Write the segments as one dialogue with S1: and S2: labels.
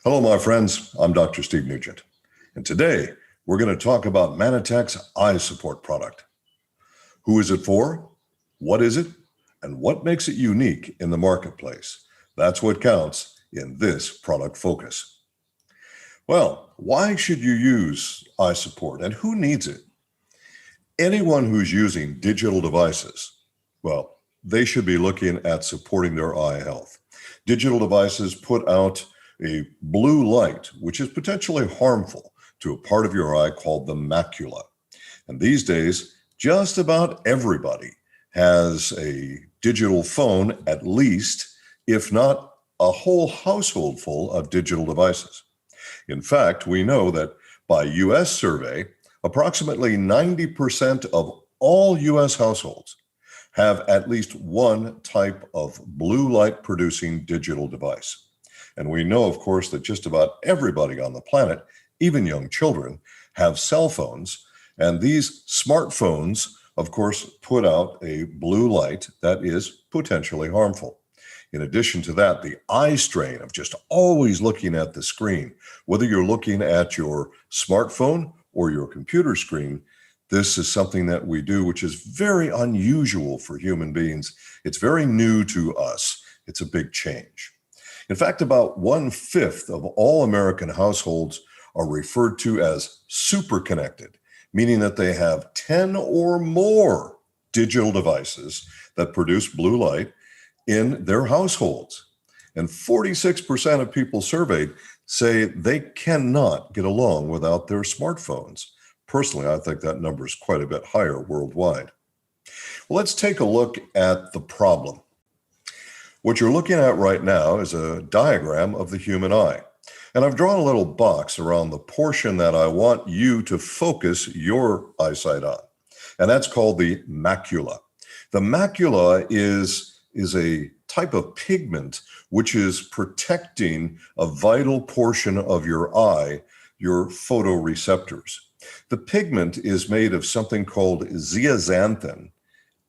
S1: Hello, my friends. I'm Dr. Steve Nugent, and today we're going to talk about Mannatech's Eye Support product. Who is it for? What is it? And what makes it unique in the marketplace? That's what counts in this product focus. Well, why should you use Eye Support, and who needs it? Anyone who's using digital devices, well, they should be looking at supporting their eye health. Digital devices put out a blue light, which is potentially harmful to a part of your eye called the macula. And these days, just about everybody has a digital phone, at least, if not a whole household full of digital devices. In fact, we know that by US survey, approximately 90% of all US households have at least one type of blue light producing digital device. And we know, of course, that just about everybody on the planet, even young children, have cell phones. And these smartphones, of course, put out a blue light that is potentially harmful. In addition to that, the eye strain of just always looking at the screen, whether you're looking at your smartphone or your computer screen, this is something that we do, which is very unusual for human beings. It's very new to us. It's a big change. In fact, about 1/5 of all American households are referred to as super connected, meaning that they have 10 or more digital devices that produce blue light in their households. And 46% of people surveyed say they cannot get along without their smartphones. Personally, I think that number is quite a bit higher worldwide. Well, let's take a look at the problem. What you're looking at right now is a diagram of the human eye. And I've drawn a little box around the portion that I want you to focus your eyesight on. And that's called the macula. The macula is a type of pigment which is protecting a vital portion of your eye, your photoreceptors. The pigment is made of something called zeaxanthin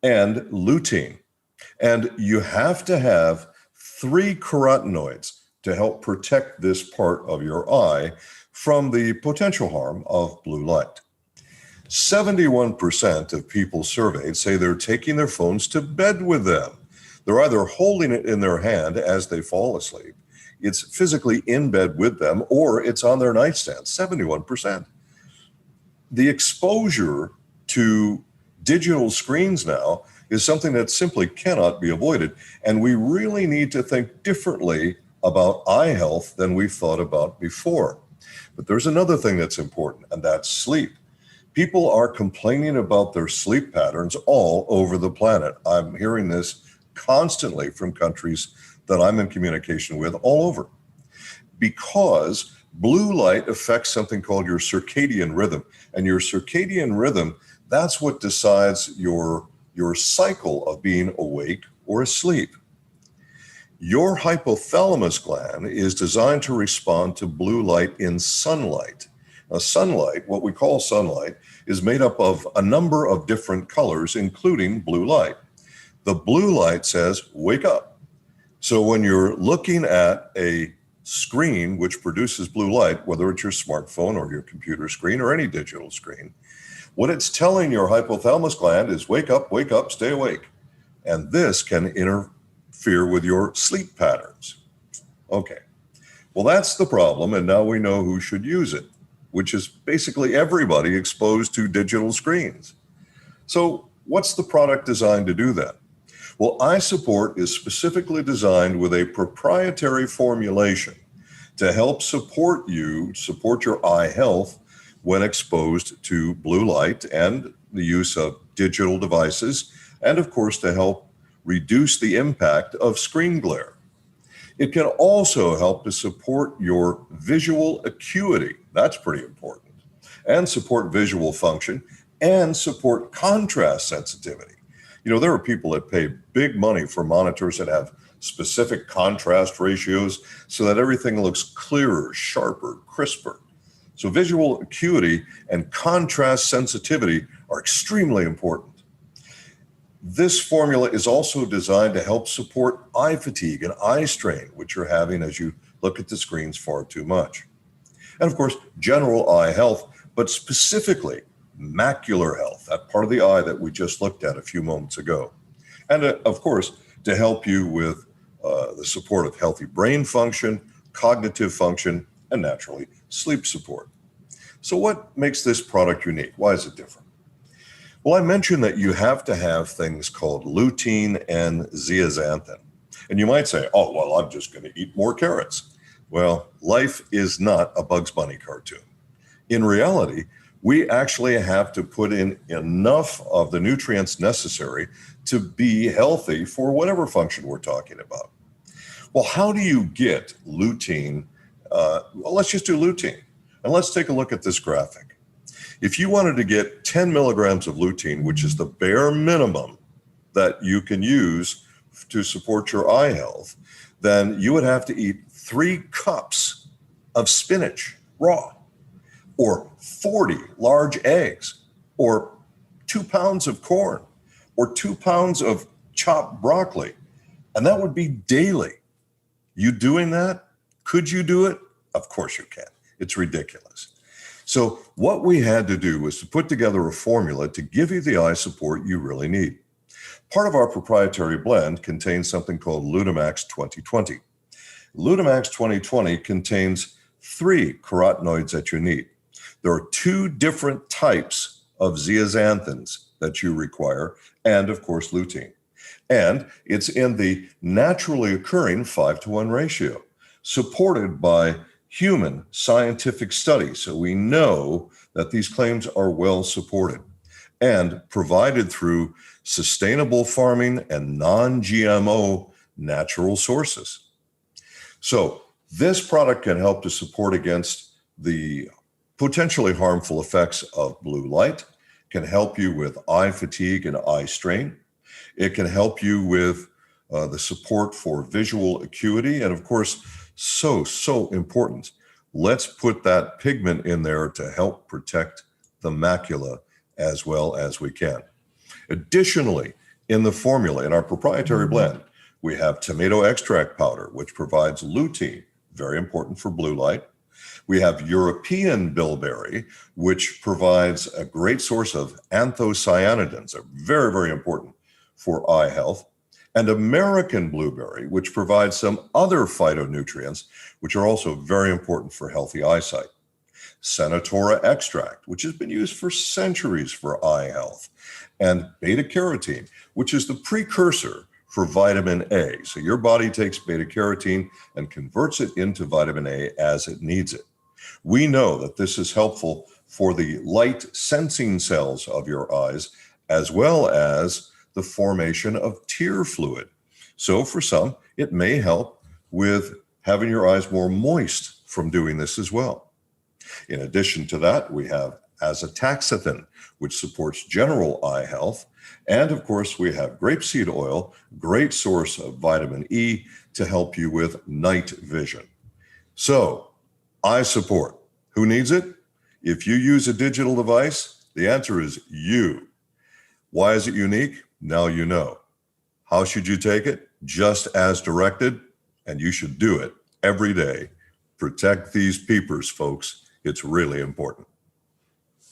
S1: and lutein. And you have to have 3 carotenoids to help protect this part of your eye from the potential harm of blue light. 71% of people surveyed say they're taking their phones to bed with them. They're either holding it in their hand as they fall asleep, it's physically in bed with them, or it's on their nightstand, 71%. The exposure to digital screens now is something that simply cannot be avoided. And we really need to think differently about eye health than we've thought about before. But there's another thing that's important, and that's sleep. People are complaining about their sleep patterns all over the planet. I'm hearing this constantly from countries that I'm in communication with all over. Because blue light affects something called your circadian rhythm. And your circadian rhythm, that's what decides your cycle of being awake or asleep. Your hypothalamus gland is designed to respond to blue light in sunlight. Now, sunlight, what we call sunlight, is made up of a number of different colors, including blue light. The blue light says, wake up. So when you're looking at a screen which produces blue light, whether it's your smartphone or your computer screen or any digital screen, what it's telling your hypothalamus gland is wake up, stay awake. And this can interfere with your sleep patterns. Okay, well, that's the problem. And now we know who should use it, which is basically everybody exposed to digital screens. So what's the product designed to do that? Well, Eye Support is specifically designed with a proprietary formulation to help support your eye health when exposed to blue light and the use of digital devices, and of course to help reduce the impact of screen glare. It can also help to support your visual acuity, that's pretty important, and support visual function and support contrast sensitivity. You know, there are people that pay big money for monitors that have specific contrast ratios so that everything looks clearer, sharper, crisper. So visual acuity and contrast sensitivity are extremely important. This formula is also designed to help support eye fatigue and eye strain, which you're having as you look at the screens far too much. And of course, general eye health, but specifically macular health, that part of the eye that we just looked at a few moments ago. And of course, to help you with the support of healthy brain function, cognitive function, and naturally, sleep support. So what makes this product unique? Why is it different? Well, I mentioned that you have to have things called lutein and zeaxanthin. And you might say, oh, well, I'm just going to eat more carrots. Well, life is not a Bugs Bunny cartoon. In reality, we actually have to put in enough of the nutrients necessary to be healthy for whatever function we're talking about. Well, how do you get lutein? Well, let's just do lutein. And let's take a look at this graphic. If you wanted to get 10 milligrams of lutein, which is the bare minimum that you can use to support your eye health, then you would have to eat 3 cups of spinach raw, or 40 large eggs, or 2 pounds of corn, or 2 pounds of chopped broccoli. And that would be daily. You doing that? Could you do it? Of course you can. It's ridiculous. So what we had to do was to put together a formula to give you the eye support you really need. Part of our proprietary blend contains something called Lutemax 2020. Lutemax 2020 contains 3 carotenoids that you need. There are 2 different types of zeaxanthins that you require, and of course lutein. And it's in the naturally occurring 5-to-1 ratio, supported by human scientific studies. So we know that these claims are well supported and provided through sustainable farming and non-GMO natural sources. So this product can help to support against the potentially harmful effects of blue light, can help you with eye fatigue and eye strain. It can help you with the support for visual acuity. And of course, so important. Let's put that pigment in there to help protect the macula as well as we can. Additionally, in the formula, in our proprietary blend, we have tomato extract powder, which provides lutein, very important for blue light. We have European bilberry, which provides a great source of anthocyanidins, are very, very important for eye health. And American blueberry, which provides some other phytonutrients, which are also very important for healthy eyesight. Senatora extract, which has been used for centuries for eye health. And beta carotene, which is the precursor for vitamin A. So your body takes beta carotene and converts it into vitamin A as it needs it. We know that this is helpful for the light sensing cells of your eyes, as well as the formation of tear fluid. So for some, it may help with having your eyes more moist from doing this as well. In addition to that, we have azacitidine, which supports general eye health. And of course, we have grapeseed oil, great source of vitamin E to help you with night vision. So, eye support, who needs it? If you use a digital device, the answer is you. Why is it unique? Now you know. How should you take it? Just as directed, and you should do it every day. Protect these peepers, folks. It's really important.